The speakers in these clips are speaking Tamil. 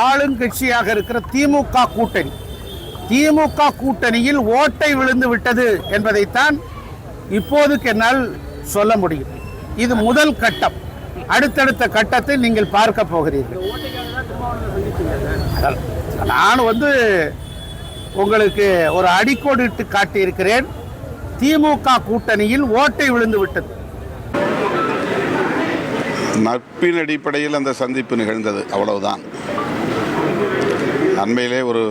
ஆளுங்கட்சியாக இருக்கிற திமுக கூட்டணியில் ஓட்டை விழுந்து விட்டது என்பதைத்தான் இப்போதுக்கு என்னால் சொல்ல முடியும். இது முதல் கட்டம். அடுத்தடுத்த கட்டத்தை நீங்கள் பார்க்க போகிறீர்கள். நான் உங்களுக்கு ஒரு அடிக்கோடிட்டு காட்டியிருக்கிறேன். திமுக கூட்டணியில் ஓட்டை விழுந்து விட்டது. நட்பின் அடிப்படையில் அந்த சந்திப்பு நிகழ்ந்தது, அவ்வளவுதான். அண்மையிலே ஒரு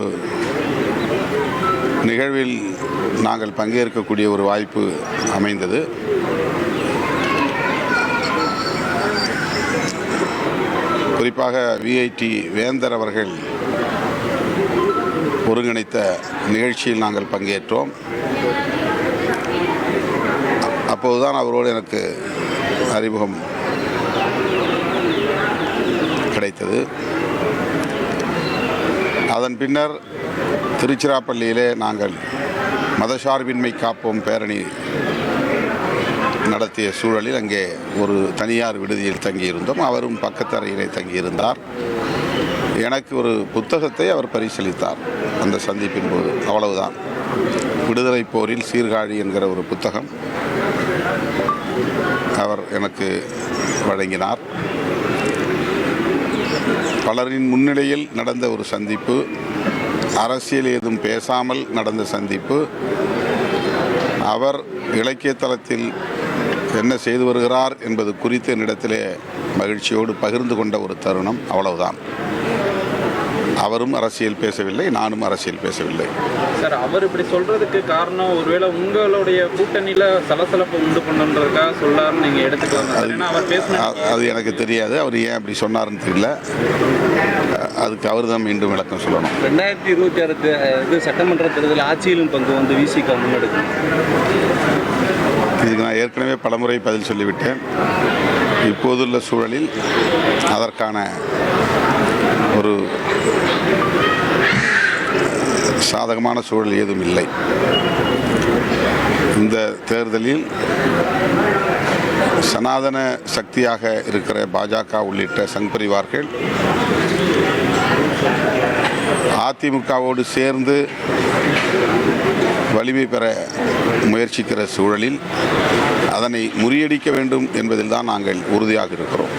நிகழ்வில் நாங்கள் பங்கேற்கக்கூடிய ஒரு வாய்ப்பு அமைந்தது. குறிப்பாக விஐடி வேந்தர் அவர்கள் ஒருங்கிணைத்த நிகழ்ச்சியில் நாங்கள் பங்கேற்றோம். அப்போதுதான் அவரோடு எனக்கு அறிமுகம் கிடைத்தது. அதன் பின்னர் திருச்சிராப்பள்ளியிலே நாங்கள் மதசார்பின்மை காப்போம் பேரணி நடத்திய சூழலில் அங்கே ஒரு தனியார் விடுதியில் தங்கியிருந்தோம். அவரும் பக்கத்து அறையிலே தங்கியிருந்தார். எனக்கு ஒரு புத்தகத்தை அவர் பரிசீலித்தார் அந்த சந்திப்பின் போது, அவ்வளவுதான். விடுதலை போரில் சீர்காழி என்கிற ஒரு புத்தகம் அவர் எனக்கு வழங்கினார். பலரின் முன்னிலையில் நடந்த ஒரு சந்திப்பு, அரசியல் ஏதும் பேசாமல் நடந்த சந்திப்பு. அவர் இலக்கிய தளத்தில் என்ன செய்து வருகிறார் என்பது குறித்து என்னிடத்திலே மகிழ்ச்சியோடு பகிர்ந்து கொண்ட ஒரு தருணம், அவ்வளவுதான். அவரும் அரசியல் பேசவில்லை, நானும் அரசியல் பேசவில்லை. சார், அவர் இப்படி சொல்றதுக்கு காரணம் ஒருவேளை உங்களுடைய கூட்டணியில சலசலப்பை உண்டு பண்ணுறதுக்காக சொல்லாருன்னு நீங்க எடுத்துக்கலாம். அது எனக்கு தெரியாது. அவர் ஏன் அப்படி சொன்னார்னு தெரியல. அதுக்கு அவர் தான் மீண்டும் விளக்கம் சொல்லணும். 2026 சட்டமன்ற தேர்தல் ஆட்சியிலும் பங்கு விசிக முன்னெடுக்கும். இதுக்கு நான் ஏற்கனவே பலமுறை பதில் சொல்லிவிட்டேன். இப்போதுள்ள சூழலில் அதற்கான ஒரு சாதகமான சூழல் ஏதும் இல்லை. இந்த தேர்தலில் சனாதன சக்தியாக இருக்கிற பாஜக உள்ளிட்ட சங் பரிவார்கள் அதிமுகவோடு சேர்ந்து வலிமை பெற முயற்சிக்கிற சூழலில் அதனை முறியடிக்க வேண்டும் என்பதில் தான் நாங்கள் உறுதியாக இருக்கிறோம்.